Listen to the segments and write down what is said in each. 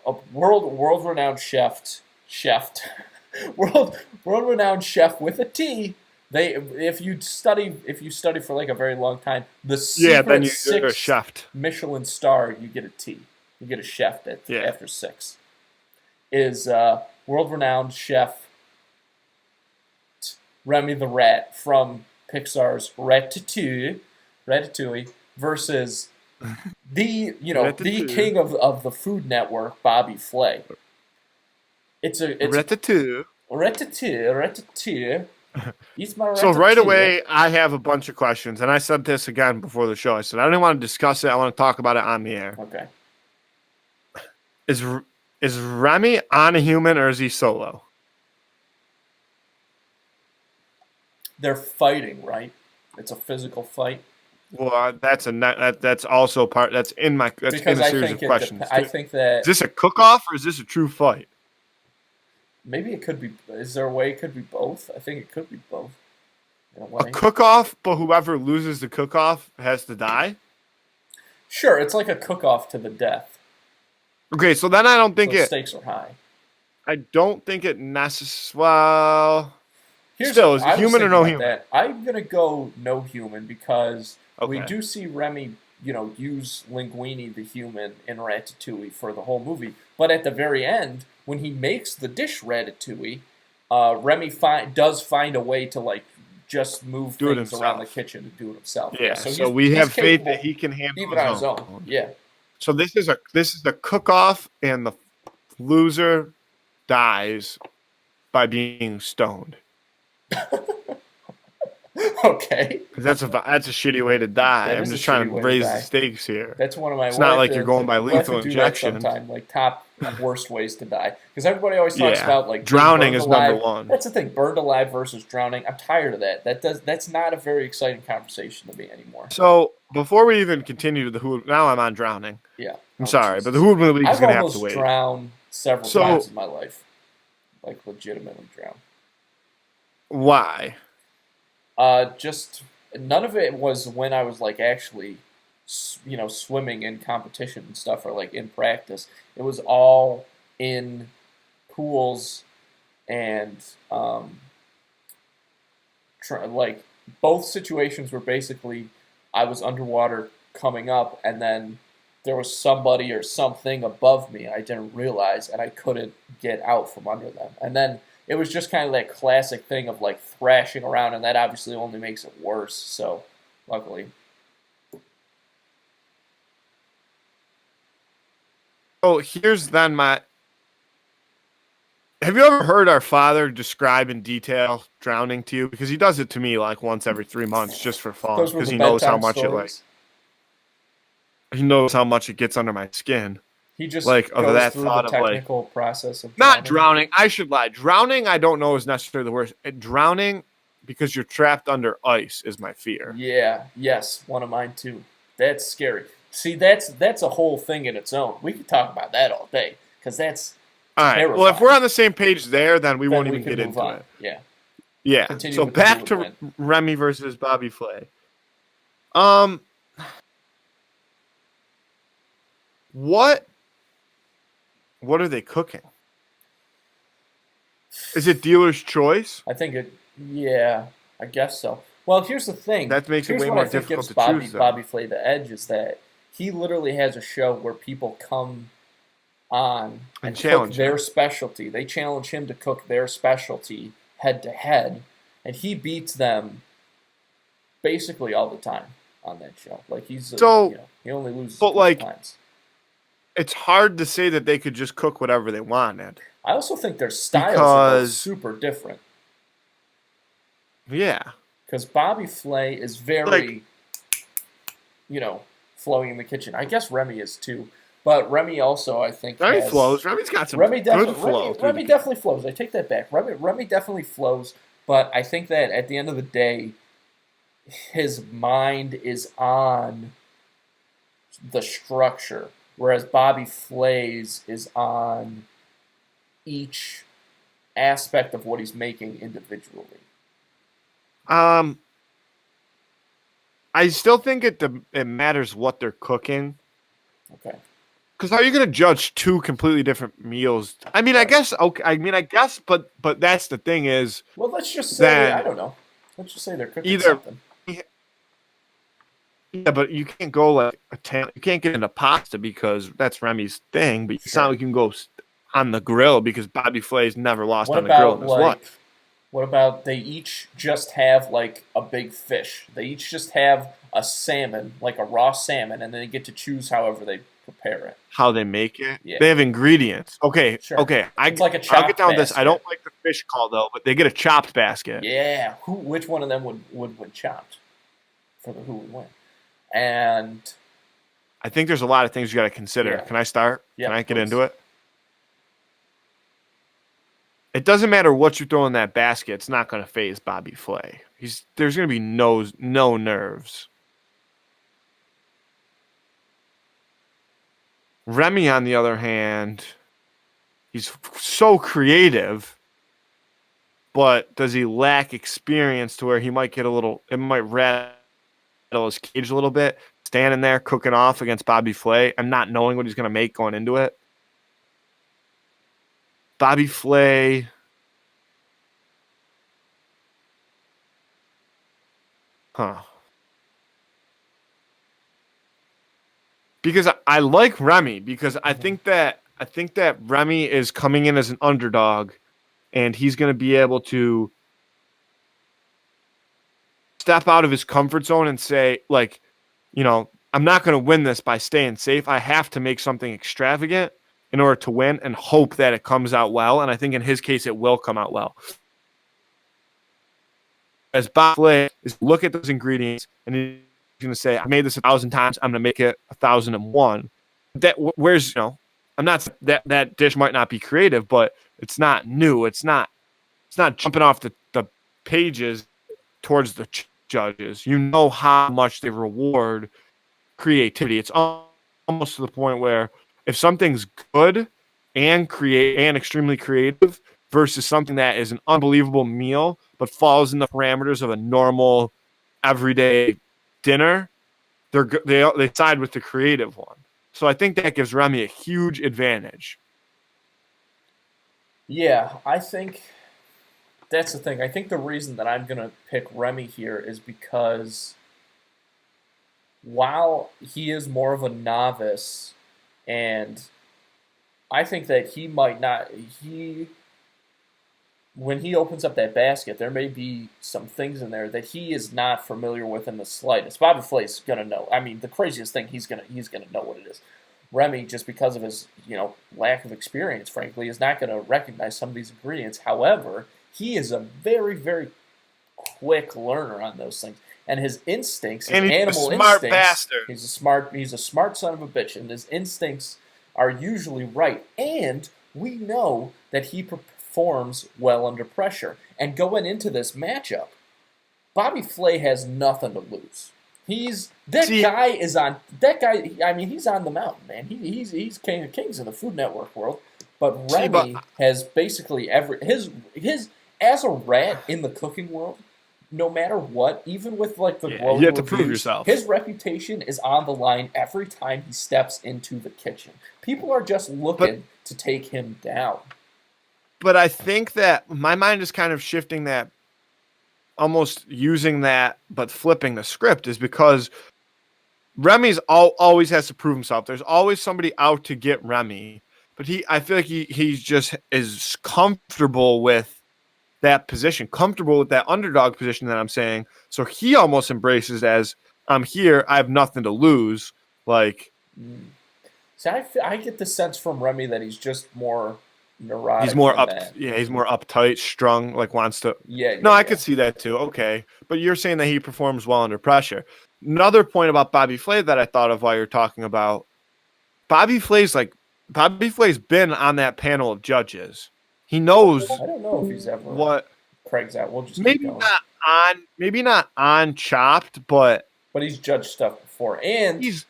a world renowned chef, world renowned chef with a T. They if you study for like a very long time, the Yeah, then secret you're a sixth chef. Michelin star, you get a T. You get a chef Yeah. after six. Is world renowned chef Remy the Rat from Pixar's Ratatouille versus the Ratatouille. king of the Food Network, Bobby Flay. It's a Ratatouille. Ratatouille. Eat my So right ratatouille. away, I have a bunch of questions, and I said this again before the show. I said I don't want to discuss it. I want to talk about it on the air. Okay, Is is Remy on a human or is he solo? they're fighting, right? It's a physical fight Well, that's also part. That's in because a series of questions I too. think Is that this a cook off or is this a true fight? maybe it could be. Is there a way it could be both? I think it could be both in a A way. cook off, but whoever loses the cook off has to die. Sure, it's like a cook-off to the death, Okay, so then I don't so think the it. stakes are high. I don't think it necessarily. Well, Here's still, is it I was human or thinking no about human? that. I'm gonna go no human because we Okay. do see Remy, use Linguini the human in Ratatouille for the whole movie. But at the very end, when he makes the dish Ratatouille, Remy does find a way to like just move Do it things around the himself. kitchen to do it himself. Yeah, Yeah, so so we he's have faith that capable he can handle even his on his own. own. Yeah. So this is a cook off, and the loser dies by being stoned. Okay. 'Cause that's a shitty way to die. That I'm is a just trying shitty to way to raise the die. stakes here. That's one of my. It's not like you're going by We'll have lethal to do that injection. sometime. Like top worst ways to die, because everybody always talks Yeah, about like being drowning burned is number alive. one. That's the thing, burned alive versus drowning. I'm tired of that. That's not a very exciting conversation to me anymore. So before we even continue to the who, now I'm on drowning. Yeah. I'm Oh sorry, but the Jesus. Hoodwin League is I've gonna have to almost wait. drowned several times So in my life, like legitimately drowned. why? Just none of it was when I was like actually, swimming in competition and stuff or like in practice. It was all in pools and like both situations were basically I was underwater coming up and then there was somebody or something above me I didn't realize and I couldn't get out from under them. And then it was just kind of that classic thing of like thrashing around and that obviously only makes it worse. So luckily. Oh, here's then my. Have you ever heard our father describe in detail drowning to you? Because he does it to me like once every 3 months just for fun. Those were Because the he knows how bedtime much it like. stories. He knows how much it gets under my skin. He just Like of goes that through the thought of like technical process of not drowning. drowning. I should lie. Drowning, I don't know is necessarily the worst. Drowning because you're trapped under ice is my fear. Yeah, yes, one of mine too. That's scary. See, that's a whole thing in its own. We could talk about that all day because that's All right. Well, if terrifying. we're on the same page there, then we Then won't we even can get move into on. it. Yeah, Yeah. continue So with the who back would to win. Remy versus Bobby Flay. Um, what are they cooking? Is it dealer's choice? I think it. Yeah, I guess so. Well, here's the thing. That makes it Here's way what I more think difficult gives to Bobby choose, then. Bobby Flay the edge is that he literally has a show where people come on And and cook challenge their him. specialty. They challenge him to cook their specialty head to head, and he beats them basically all the time on that show. Like So, he only loses a but couple like, times. it's hard to say that they could just cook whatever they wanted. I also think their styles are both Because, super different yeah. because Bobby Flay is Like, very, flowing in the kitchen. I guess Remy is too, but Remy also I think Remy has flows. Remy's got some Remy good definitely flow. Remy definitely flows. I take that back. Remy definitely flows, but I think that at the end of the day, his mind is on the structure, whereas Bobby Flay's is on each aspect of what he's making individually. Um, I still think it matters what they're cooking. Okay. Because how are you going to judge two completely different meals? I mean, I Right. guess okay. I mean, I guess, but that's the thing is Well, let's just say I then don't know. Let's just say they're cooking either something. yeah, but you can't go like you can't get into pasta because that's Remy's thing. But it's not Sure. like you can go on the grill because Bobby Flay's never lost What on the grill about in his life. like what about they each just have like a big fish? They each just have a salmon, like a raw salmon, and they get to choose however they prepare it. How they make it? Yeah, They have ingredients. Okay, sure. okay. It's like a I'll get chopped down with this. I don't basket. like the fish call though, but they get a chopped basket. Yeah. Who? Which one of them would win chopped for the who would win? And I think there's a lot of things you got to consider. yeah, Can I start? Can yeah, I get please. into it? It doesn't matter what you throw in that basket. It's not going to phase Bobby Flay. There's going to be no nerves. Remy, on the other hand, he's so creative, but does he lack experience to where he might get a little? It might rattle his cage a little bit, standing there cooking off against Bobby Flay and not knowing what he's going to make going into it. Bobby Flay. Huh. Because I like Remy because Hmm. I think that Remy is coming in as an underdog and he's going to be able to step out of his comfort zone and say like, I'm not going to win this by staying safe. I have to make something extravagant in order to win and hope that it comes out well, and I think in his case it will come out well. As Bob Flay is look at those ingredients and he's going to say, I made this 1,000 times. I'm going to make it 1,001. That where's I'm not that dish might not be creative, but it's not new. It's not jumping off the pages towards the judges. You know how much they reward creativity. It's almost to the point where if something's good and extremely creative versus something that is an unbelievable meal but falls in the parameters of a normal everyday dinner, they side with the creative one. So I think that gives Remy a huge advantage. Yeah, I think that's the thing. I think the reason that I'm gonna pick Remy here is because while he is more of a novice, and I think that he might not he when he opens up that basket, there may be some things in there that he is not familiar with in the slightest. Bobby Flay's gonna know. I mean, the craziest thing he's gonna know what it is. Remy, just because of his lack of experience, frankly, is not gonna recognize some of these ingredients. However, he is a very very quick learner on those things, and his instincts, his And he's a animal smart instincts. bastard. He's a smart son of a bitch, and his instincts are usually right. And we know that he performs well under pressure. And going into this matchup, Bobby Flay has nothing to lose. He's that See, guy is on that guy. I mean, he's on the mountain, man. He's king of kings in the Food Network world. But but Remy has basically every his as a rat in the cooking world. No matter what, even with like the yeah, you glowing have to prove reviews, yourself. his reputation is on the line every time he steps into the kitchen. People are just But looking to take him down. but I think that my mind is kind of shifting that almost using that but flipping the script is because Remy's always has to prove himself. There's always somebody out to get Remy, but I feel like he's just is comfortable with that position, comfortable with that underdog position that I'm saying. So he almost embraces as I'm here, I have nothing to lose. Like Mm. See, I get the sense from Remy that he's just more he's neurotic more than up, that. yeah, he's more uptight, strung, like wants to. Yeah, No, yeah, I yeah. could see that too. Okay, but you're saying that he performs well under pressure. Another point about Bobby Flay that I thought of while you're talking about Bobby Flay's like Bobby Flay's been on that panel of judges. He knows I don't know if he's ever what Craig's out. We'll just keep going. maybe not on Chopped, but But he's judged stuff before, and he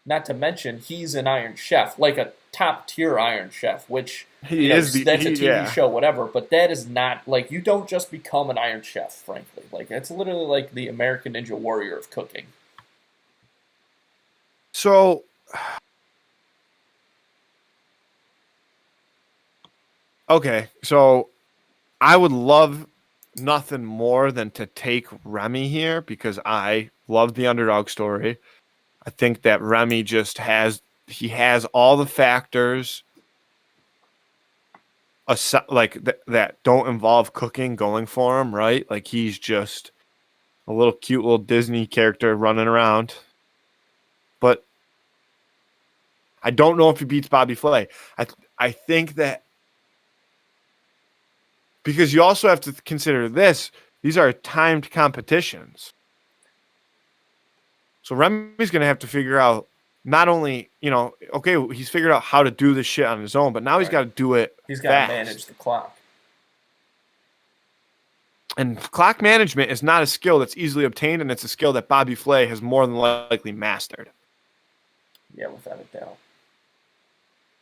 not to mention he's an Iron Chef, like a top tier Iron Chef, which he is that's a TV yeah. show, whatever. But that is not like you don't just become an Iron Chef. Frankly, like that's literally like the American Ninja Warrior of cooking. So Okay, so I would love nothing more than to take Remy here because I love the underdog story. I think that Remy just has all the factors that don't involve cooking going for him, right? Like he's just a little cute little Disney character running around. But I don't know if he beats Bobby Flay. I think that because you also have to consider this, these are timed competitions. So Remy's going to have to figure out not only, okay, he's figured out how to do this shit on his own, but now he's got Right. to do it He's got to manage fast. the clock. And clock management is not a skill that's easily obtained, and it's a skill that Bobby Flay has more than likely mastered. Yeah, without a doubt.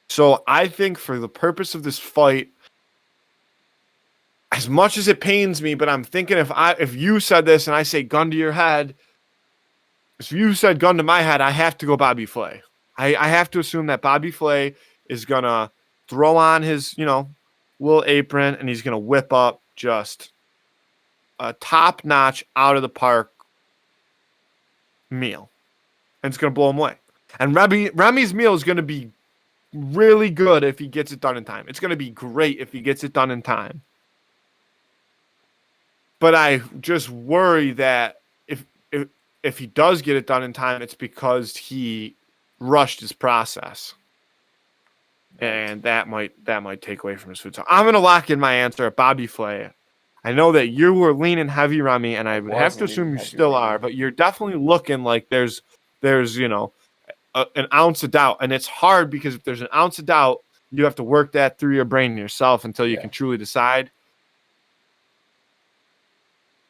So I think for the purpose of this fight, as much as it pains me, but I'm thinking if you said this and I say gun to your head, if you said gun to my head, I have to go Bobby Flay. I have to assume that Bobby Flay is gonna throw on his, little apron and he's gonna whip up just a top-notch out of the park meal. And it's gonna blow him away. And Remy's meal is gonna be really good if he gets it done in time. It's gonna be great if he gets it done in time. But I just worry that if he does get it done in time, it's because he rushed his process. And that might take away from his food. So I'm gonna lock in my answer at Bobby Flay. I know that you were leaning heavy Remy, and I would have to assume you still are, but you're definitely looking like there's an ounce of doubt, and it's hard because if there's an ounce of doubt, you have to work that through your brain yourself until you can truly decide.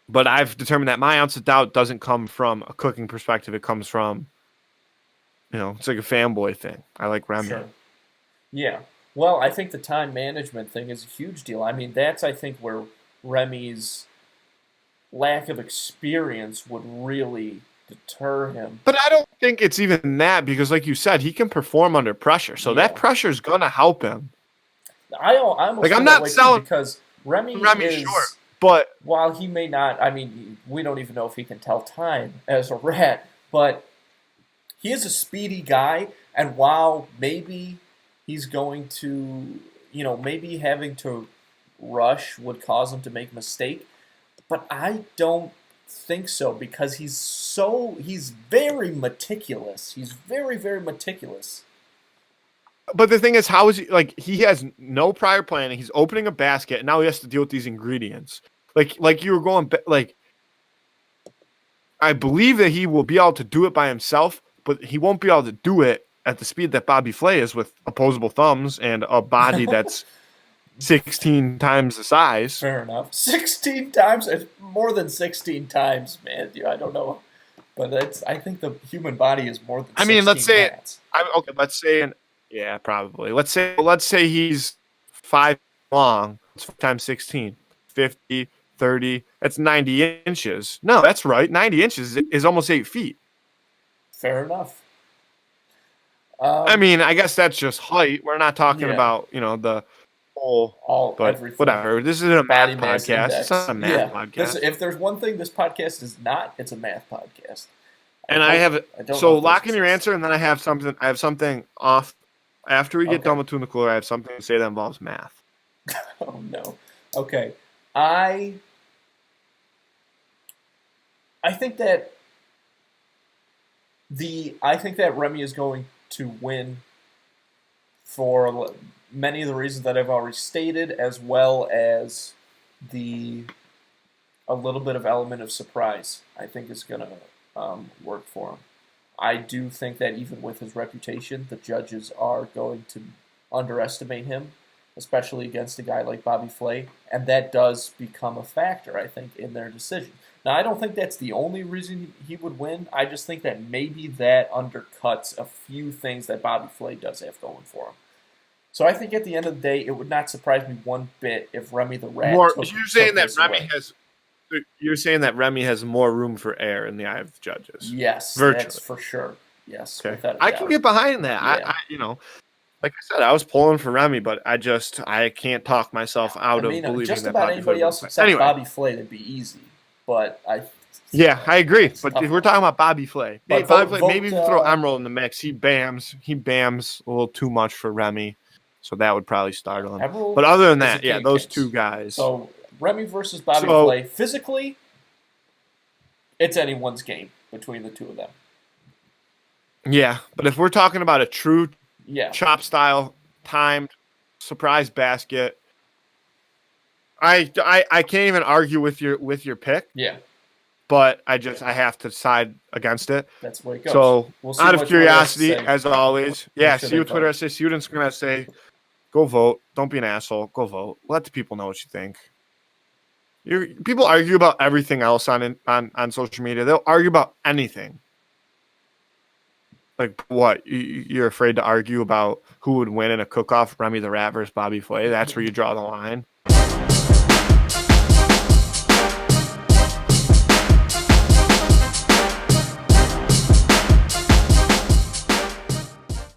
But I've determined that my ounce of doubt doesn't come from a cooking perspective. It comes from, it's like a fanboy thing. I like Remy. Sure. Yeah. Well, I think the time management thing is a huge deal. I mean, that's, I think, where Remy's lack of experience would really deter him. But I don't think it's even that because, like you said, he can perform under pressure. So that pressure is going to help him. I'm not selling because Remy is short. But while he may not, I mean, we don't even know if he can tell time as a rat, but he is a speedy guy. And while maybe he's going to, maybe having to rush would cause him to make a mistake, but I don't think so because he's very meticulous. He's very, very meticulous. But the thing is, how is he, like, he has no prior planning. He's opening a basket, and now he has to deal with these ingredients. Like you were going, like, I believe that he will be able to do it by himself, but he won't be able to do it at the speed that Bobby Flay is with opposable thumbs and a body that's 16 times the size. Fair enough. 16 times? More than 16 times, man. I don't know. But I think the human body is more than 16 I mean, let's say cats. let's say yeah, probably. Let's say he's 5 long. It's 5 times 16. 50, 30. That's 90 inches. No, that's right. 90 inches is almost 8 feet. Fair enough. I mean, I guess that's just height. We're not talking about, the whole, but everything. whatever. This isn't a math podcast. Index. It's not a math podcast. If there's one thing this podcast is not, it's a math podcast. So lock in your answer, and then I have something off. After we get done with Tuna Cooler, I have something to say that involves math. Oh, no. Okay. I think that Remy is going to win for many of the reasons that I've already stated, as well as a little bit of element of surprise. I think is going to work for him. I do think that even with his reputation, the judges are going to underestimate him, especially against a guy like Bobby Flay, and that does become a factor, I think, in their decision. Now, I don't think that's the only reason he would win. I just think that maybe that undercuts a few things that Bobby Flay does have going for him. So I think at the end of the day, it would not surprise me one bit if Remy the Rat You're saying that Remy has more room for error in the eye of the judges. Yes, virtually. That's for sure. Yes, okay. I can get behind that. Yeah. I Like I said, I was pulling for Remy, but I can't talk myself out of believing just that about Bobby Flay anybody wouldn't else play. except Anyway, Bobby Flay, that'd be easy. But yeah, I agree. it's a But tough if we're one. talking about Bobby Flay, But Bobby vote, Flay, maybe vote. if you throw Emerald in the mix, he bams a little too much for Remy, so that would probably startle him. But Emerald other than is a that, yeah, game those case. two guys. So Remy versus Bobby So Flay. Physically, it's anyone's game between the two of them. yeah, but if we're talking about a true Yeah. chop style timed surprise basket, I can't even argue with your pick. Yeah. But I have to side against it. That's the way it goes. So We'll see out of what Twitter has to curiosity, say. as always, Make yeah, sure see they what Twitter vote. has to say. See what Instagram has to say. Go vote. Don't be an asshole. Go vote. Let the people know what you think. People argue about everything else on social media. They'll argue about anything. Like what? You're afraid to argue about who would win in a cook-off, Remy the Rat versus Bobby Flay? That's where you draw the line.